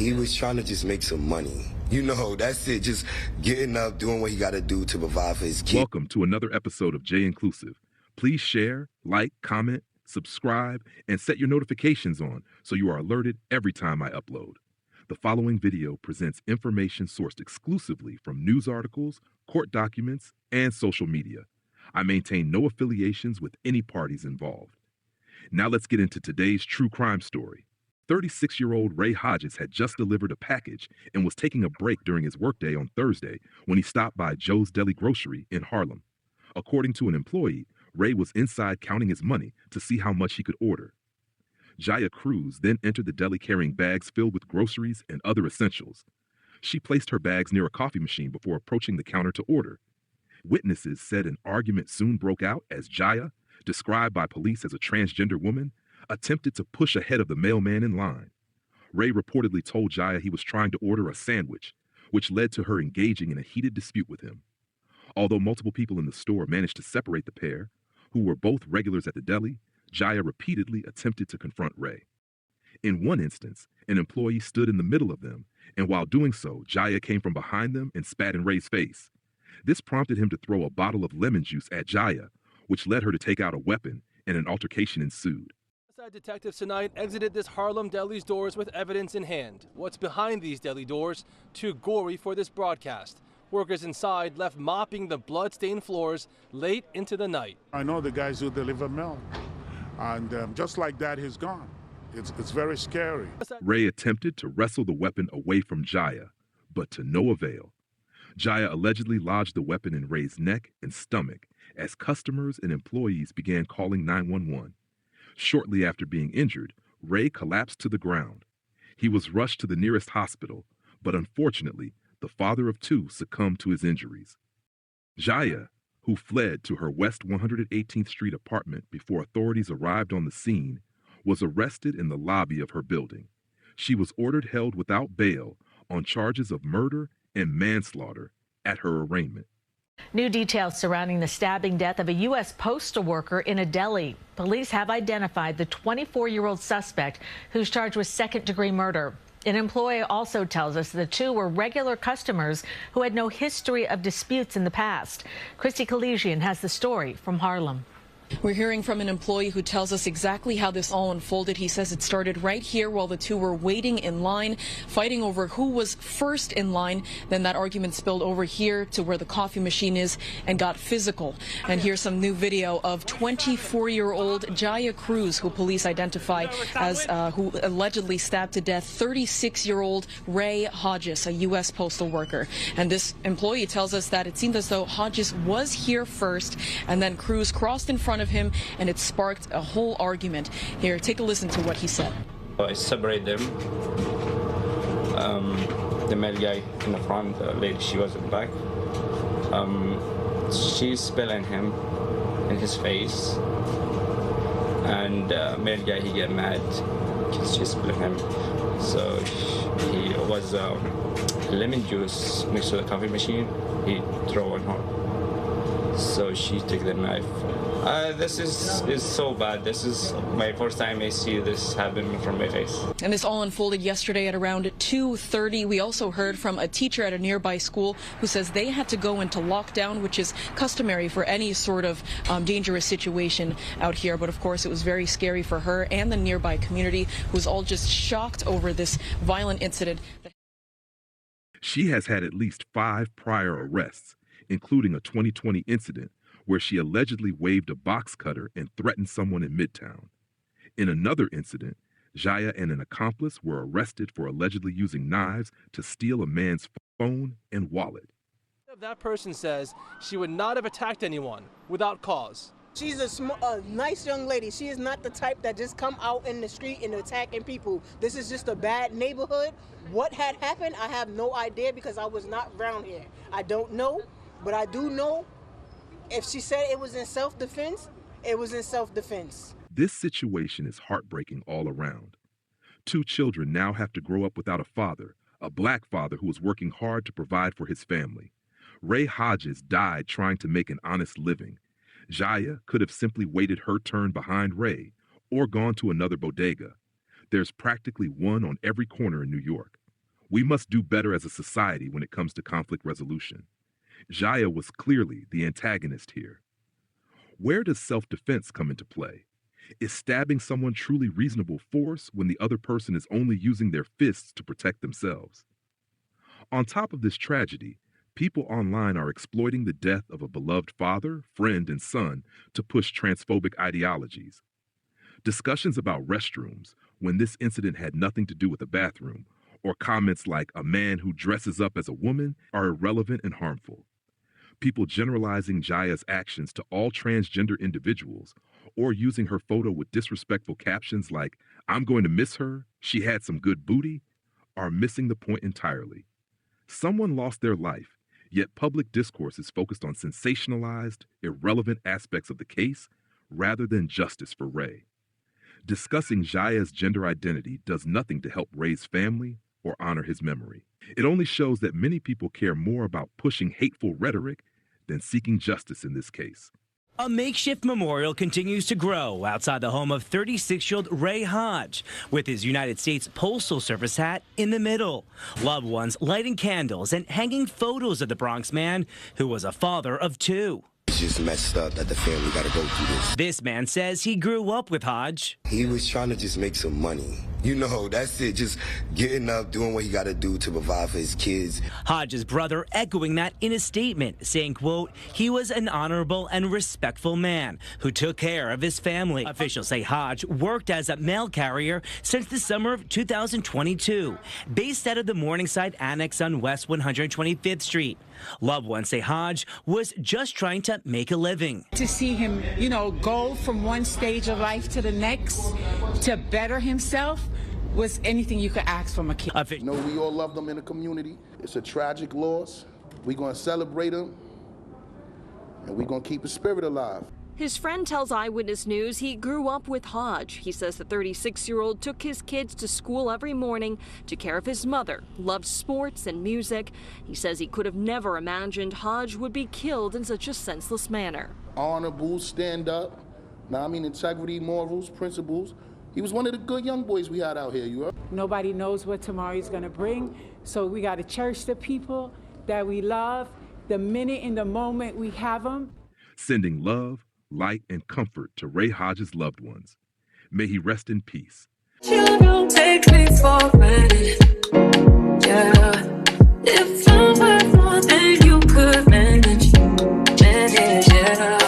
He was trying to just make some money. You know, that's it. Just getting up, doing what he got to do to provide for his kids. Welcome to another episode of J Inclusive. Please share, like, comment, subscribe, and set your notifications on so you are alerted every time I upload. The following video presents information sourced exclusively from news articles, court documents, and social media. I maintain no affiliations with any parties involved. Now let's get into today's true crime story. 36-year-old Ray Hodges had just delivered a package and was taking a break during his workday on Thursday when he stopped by Joe's Deli grocery in Harlem. According to an employee, Ray was inside counting his money to see how much he could order. Jaia Cruz then entered the deli carrying bags filled with groceries and other essentials. She placed her bags near a coffee machine before approaching the counter to order. Witnesses said an argument soon broke out as Jaia, described by police as a transgender woman, attempted to push ahead of the mailman in line. Ray reportedly told Jaia he was trying to order a sandwich, which led to her engaging in a heated dispute with him. Although multiple people in the store managed to separate the pair, who were both regulars at the deli, Jaia repeatedly attempted to confront Ray. In one instance, an employee stood in the middle of them, and while doing so, Jaia came from behind them and spat in Ray's face. This prompted him to throw a bottle of lemon juice at Jaia, which led her to take out a weapon, and an altercation ensued. Detectives tonight exited this Harlem deli's doors with evidence in hand. What's behind these deli doors? Too gory for this broadcast. Workers inside left mopping the blood-stained floors late into the night. I know the guys who deliver mail, and just like that, he's gone. It's very scary. Ray attempted to wrestle the weapon away from Jaia, but to no avail. Jaia allegedly lodged the weapon in Ray's neck and stomach as customers and employees began calling 911. Shortly after being injured, Ray collapsed to the ground. He was rushed to the nearest hospital, but unfortunately, the father of two succumbed to his injuries. Jaia, who fled to her West 118th Street apartment before authorities arrived on the scene, was arrested in the lobby of her building. She was ordered held without bail on charges of murder and manslaughter at her arraignment. New details surrounding the stabbing death of a U.S. Postal worker in a deli. Police have identified the 24-year-old suspect who's charged with second-degree murder. An employee also tells us the two were regular customers who had no history of disputes in the past. Christy Collegian has the story from Harlem. We're hearing from an employee who tells us exactly how this all unfolded. He says it started right here while the two were waiting in line, fighting over who was first in line. Then that argument spilled over here to where the coffee machine is and got physical. And here's some new video of 24-year-old Jaia Cruz, who police identify as who allegedly stabbed to death 36-year-old Ray Hodges, a U.S. Postal worker. And this employee tells us that it seemed as though Hodges was here first, and then Cruz crossed in front of him, and it sparked a whole argument. Here, take a listen to what he said. I separate them. The male guy in the front, the lady, she was in the back. She's spilling him in his face, and male guy, he get mad because she's spilling him. So he was lemon juice mixed with a coffee machine. He throw on her. So she took the knife. This is so bad. This is my first time I see this happen from my face. And this all unfolded yesterday at around 2:30. We also heard from a teacher at a nearby school who says they had to go into lockdown, which is customary for any sort of dangerous situation out here. But of course, it was very scary for her and the nearby community, who was all just shocked over this violent incident. She has had at least 5 prior arrests, including a 2020 incident where she allegedly waved a box cutter and threatened someone in Midtown. In another incident, Jaia and an accomplice were arrested for allegedly using knives to steal a man's phone and wallet. That person says she would not have attacked anyone without cause. She's a nice young lady. She is not the type that just come out in the street and attacking people. This is just a bad neighborhood. What had happened, I have no idea because I was not around here. I don't know, but I do know if she said it was in self-defense, it was in self-defense. This situation is heartbreaking all around. 2 children now have to grow up without a father, a black father who was working hard to provide for his family. Ray Hodges died trying to make an honest living. Jaia could have simply waited her turn behind Ray or gone to another bodega. There's practically one on every corner in New York. We must do better as a society when it comes to conflict resolution. Jaia was clearly the antagonist here. Where does self-defense come into play? Is stabbing someone truly reasonable force when the other person is only using their fists to protect themselves? On top of this tragedy, people online are exploiting the death of a beloved father, friend, and son to push transphobic ideologies. Discussions about restrooms, when this incident had nothing to do with a bathroom, or comments like a man who dresses up as a woman are irrelevant and harmful. People generalizing Jaia's actions to all transgender individuals, or using her photo with disrespectful captions like, "I'm going to miss her, she had some good booty," are missing the point entirely. Someone lost their life, yet public discourse is focused on sensationalized, irrelevant aspects of the case rather than justice for Ray. Discussing Jaia's gender identity does nothing to help Ray's family or honor his memory. It only shows that many people care more about pushing hateful rhetoric than seeking justice in this case. A makeshift memorial continues to grow outside the home of 36-year-old Ray Hodge, with his United States Postal Service hat in the middle. Loved ones lighting candles and hanging photos of the Bronx man who was a father of two. It's just messed up that the family got to go through this. This man says he grew up with Hodge. He was trying to just make some money. You know, that's it, just getting up, doing what he got to do to provide for his kids. Hodge's brother echoing that in a statement, saying, quote, he was an honorable and respectful man who took care of his family. Officials say Hodge worked as a mail carrier since the summer of 2022, based out of the Morningside Annex on West 125th Street. Loved ones say Hodge was just trying to make a living. To see him, go from one stage of life to the next to better himself was anything you could ask from a kid. We all love them in the community. It's a tragic loss. We're going to celebrate him, and we're going to keep his spirit alive. His friend tells Eyewitness News he grew up with Hodge. He says the 36-year-old took his kids to school every morning, took care of his mother, loved sports and music. He says he could have never imagined Hodge would be killed in such a senseless manner. Honorable, stand up, integrity, morals, principles. He was one of the good young boys we had out here, you heard? Nobody knows what tomorrow's going to bring, so we got to cherish the people that we love, the minute and the moment we have them. Sending love, light, and comfort to Ray Hodges' loved ones. May he rest in peace. You don't take me for granted, yeah. If I'm worth more than you could manage, yeah.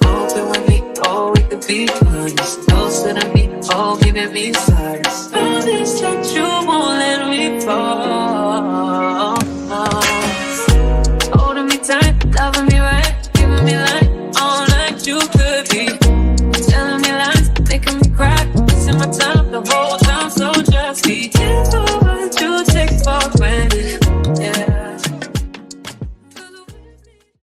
Open with me, oh, we could be honest. Closer to me, oh, giving me silence. Promise that you won't let me fall. Holding me tight, loving me